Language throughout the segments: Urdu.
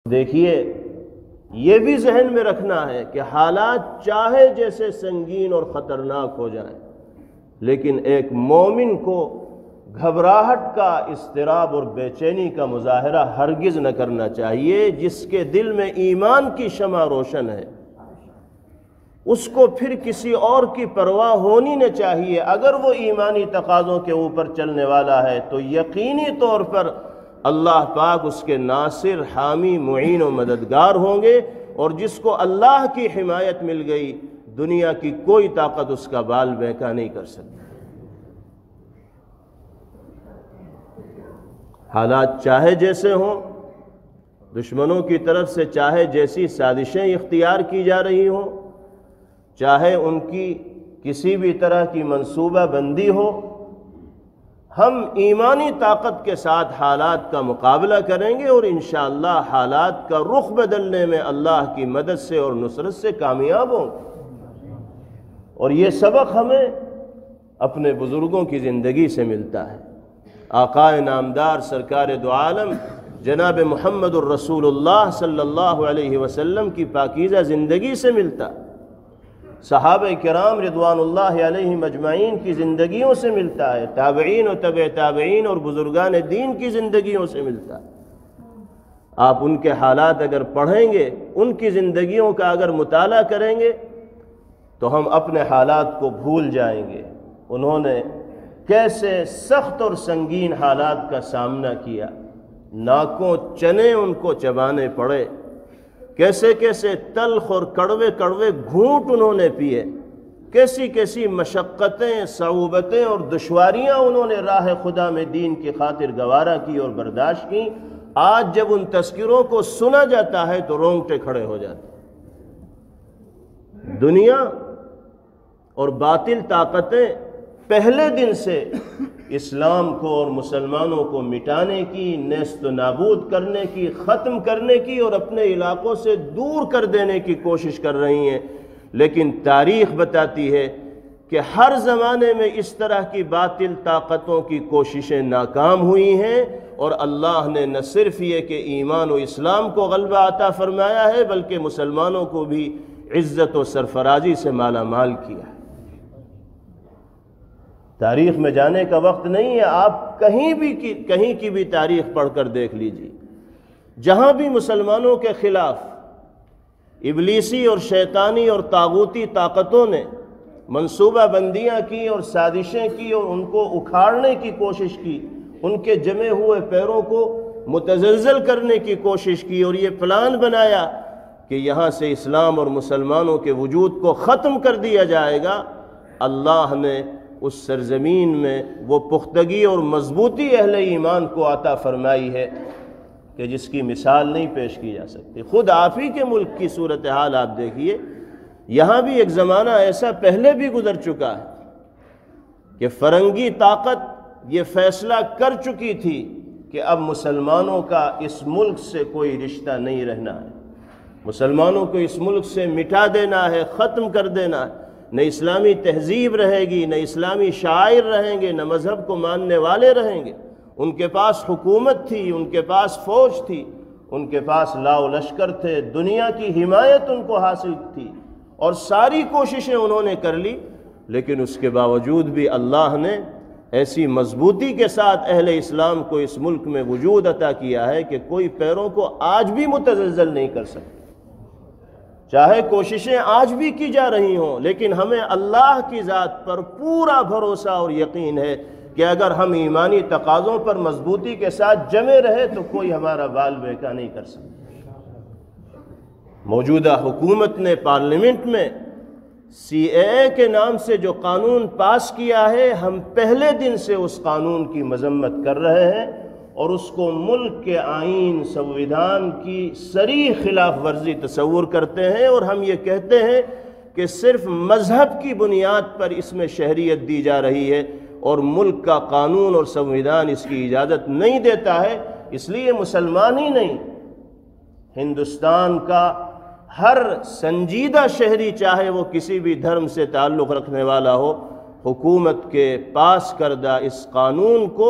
دیکھیے، یہ بھی ذہن میں رکھنا ہے کہ حالات چاہے جیسے سنگین اور خطرناک ہو جائیں، لیکن ایک مومن کو گھبراہٹ کا، اضطراب اور بے چینی کا مظاہرہ ہرگز نہ کرنا چاہیے۔ جس کے دل میں ایمان کی شمع روشن ہے، اس کو پھر کسی اور کی پرواہ ہونی نہ چاہیے۔ اگر وہ ایمانی تقاضوں کے اوپر چلنے والا ہے تو یقینی طور پر اللہ پاک اس کے ناصر، حامی، معین و مددگار ہوں گے، اور جس کو اللہ کی حمایت مل گئی، دنیا کی کوئی طاقت اس کا بال بیکا نہیں کر سکتی۔ حالات چاہے جیسے ہوں، دشمنوں کی طرف سے چاہے جیسی سازشیں اختیار کی جا رہی ہوں، چاہے ان کی کسی بھی طرح کی منصوبہ بندی ہو، ہم ایمانی طاقت کے ساتھ حالات کا مقابلہ کریں گے، اور انشاءاللہ حالات کا رخ بدلنے میں اللہ کی مدد سے اور نصرت سے کامیاب ہوں گے۔ اور یہ سبق ہمیں اپنے بزرگوں کی زندگی سے ملتا ہے۔ آقا نامدار سرکار دو عالم جناب محمد الرسول اللہ صلی اللہ علیہ وسلم کی پاکیزہ زندگی سے ملتا ہے، صحابہ کرام رضوان اللہ علیہم اجمعین کی زندگیوں سے ملتا ہے، تابعین و تبع تابعین اور بزرگان دین کی زندگیوں سے ملتا ہے۔ آپ ان کے حالات اگر پڑھیں گے، ان کی زندگیوں کا اگر مطالعہ کریں گے، تو ہم اپنے حالات کو بھول جائیں گے۔ انہوں نے کیسے سخت اور سنگین حالات کا سامنا کیا، ناکوں چنے ان کو چبانے پڑے، کیسے کیسے تلخ اور کڑوے کڑوے گھونٹ انہوں نے پیے، کیسی کیسی مشقتیں، صعوبتیں اور دشواریاں انہوں نے راہ خدا میں دین کی خاطر گوارا کی اور برداشت کی۔ آج جب ان تذکروں کو سنا جاتا ہے تو رونگٹے کھڑے ہو جاتے ہیں۔ دنیا اور باطل طاقتیں پہلے دن سے اسلام کو اور مسلمانوں کو مٹانے کی، نیست و نابود کرنے کی، ختم کرنے کی اور اپنے علاقوں سے دور کر دینے کی کوشش کر رہی ہیں، لیکن تاریخ بتاتی ہے کہ ہر زمانے میں اس طرح کی باطل طاقتوں کی کوششیں ناکام ہوئی ہیں، اور اللہ نے نہ صرف یہ کہ ایمان و اسلام کو غلبہ عطا فرمایا ہے، بلکہ مسلمانوں کو بھی عزت و سرفرازی سے مالا مال کیا ہے۔ تاریخ میں جانے کا وقت نہیں ہے، آپ کہیں کی بھی تاریخ پڑھ کر دیکھ لیجیے، جہاں بھی مسلمانوں کے خلاف ابلیسی اور شیطانی اور طاغوتی طاقتوں نے منصوبہ بندیاں کی اور سازشیں کی اور ان کو اکھاڑنے کی کوشش کی، ان کے جمے ہوئے پیروں کو متزلزل کرنے کی کوشش کی، اور یہ پلان بنایا کہ یہاں سے اسلام اور مسلمانوں کے وجود کو ختم کر دیا جائے گا، اللہ نے اس سرزمین میں وہ پختگی اور مضبوطی اہل ایمان کو عطا فرمائی ہے کہ جس کی مثال نہیں پیش کی جا سکتی۔ خود آپ ہی کے ملک کی صورتحال آپ دیکھیے، یہاں بھی ایک زمانہ ایسا پہلے بھی گزر چکا ہے کہ فرنگی طاقت یہ فیصلہ کر چکی تھی کہ اب مسلمانوں کا اس ملک سے کوئی رشتہ نہیں رہنا ہے، مسلمانوں کو اس ملک سے مٹا دینا ہے، ختم کر دینا ہے۔ نہ اسلامی تہذیب رہے گی، نہ اسلامی شاعر رہیں گے، نہ مذہب کو ماننے والے رہیں گے۔ ان کے پاس حکومت تھی، ان کے پاس فوج تھی، ان کے پاس لاؤ لشکر تھے، دنیا کی حمایت ان کو حاصل تھی، اور ساری کوششیں انہوں نے کر لی، لیکن اس کے باوجود بھی اللہ نے ایسی مضبوطی کے ساتھ اہل اسلام کو اس ملک میں وجود عطا کیا ہے کہ کوئی پیروں کو آج بھی متزلزل نہیں کر سکتا۔ چاہے کوششیں آج بھی کی جا رہی ہوں، لیکن ہمیں اللہ کی ذات پر پورا بھروسہ اور یقین ہے کہ اگر ہم ایمانی تقاضوں پر مضبوطی کے ساتھ جمے رہے تو کوئی ہمارا بال بیکا نہیں کر سکتا۔ موجودہ حکومت نے پارلیمنٹ میں CAA کے نام سے جو قانون پاس کیا ہے، ہم پہلے دن سے اس قانون کی مذمت کر رہے ہیں، اور اس کو ملک کے آئین، سنویدھان کی صریح خلاف ورزی تصور کرتے ہیں، اور ہم یہ کہتے ہیں کہ صرف مذہب کی بنیاد پر اس میں شہریت دی جا رہی ہے، اور ملک کا قانون اور سنویدھان اس کی اجازت نہیں دیتا ہے۔ اس لیے مسلمان ہی نہیں، ہندوستان کا ہر سنجیدہ شہری، چاہے وہ کسی بھی دھرم سے تعلق رکھنے والا ہو، حکومت کے پاس کردہ اس قانون کو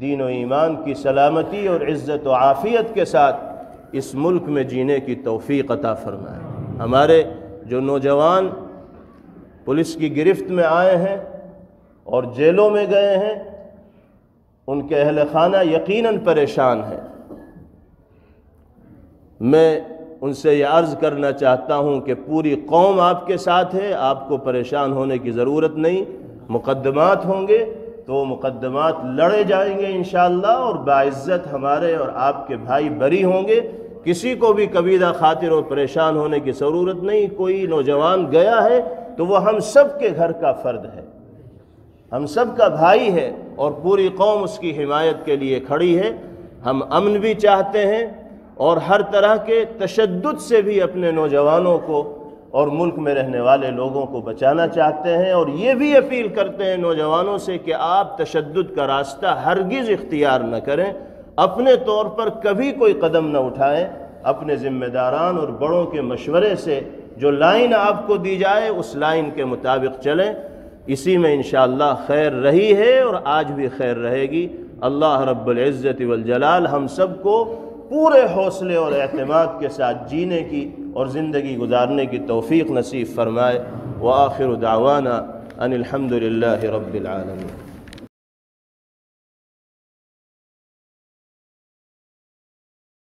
دین و ایمان کی سلامتی اور عزت و عافیت کے ساتھ اس ملک میں جینے کی توفیق عطا فرمائے۔ ہمارے جو نوجوان پولیس کی گرفت میں آئے ہیں اور جیلوں میں گئے ہیں، ان کے اہل خانہ یقیناً پریشان ہیں۔ میں ان سے یہ عرض کرنا چاہتا ہوں کہ پوری قوم آپ کے ساتھ ہے، آپ کو پریشان ہونے کی ضرورت نہیں۔ مقدمات ہوں گے تو مقدمات لڑے جائیں گے انشاءاللہ، اور باعزت ہمارے اور آپ کے بھائی بری ہوں گے۔ کسی کو بھی کبیدہ خاطر اور پریشان ہونے کی ضرورت نہیں۔ کوئی نوجوان گیا ہے تو وہ ہم سب کے گھر کا فرد ہے، ہم سب کا بھائی ہے، اور پوری قوم اس کی حمایت کے لیے کھڑی ہے۔ ہم امن بھی چاہتے ہیں اور ہر طرح کے تشدد سے بھی اپنے نوجوانوں کو اور ملک میں رہنے والے لوگوں کو بچانا چاہتے ہیں، اور یہ بھی اپیل کرتے ہیں نوجوانوں سے کہ آپ تشدد کا راستہ ہرگز اختیار نہ کریں، اپنے طور پر کبھی کوئی قدم نہ اٹھائیں، اپنے ذمہ داران اور بڑوں کے مشورے سے جو لائن آپ کو دی جائے اس لائن کے مطابق چلیں۔ اسی میں انشاءاللہ خیر رہی ہے اور آج بھی خیر رہے گی۔ اللہ رب العزت والجلال ہم سب کو پورے حوصلے اور اعتماد کے ساتھ جینے کی اور زندگی گزارنے کی توفیق نصیب فرمائے۔ وآخر دعوانا ان الحمد للہ رب العالمین۔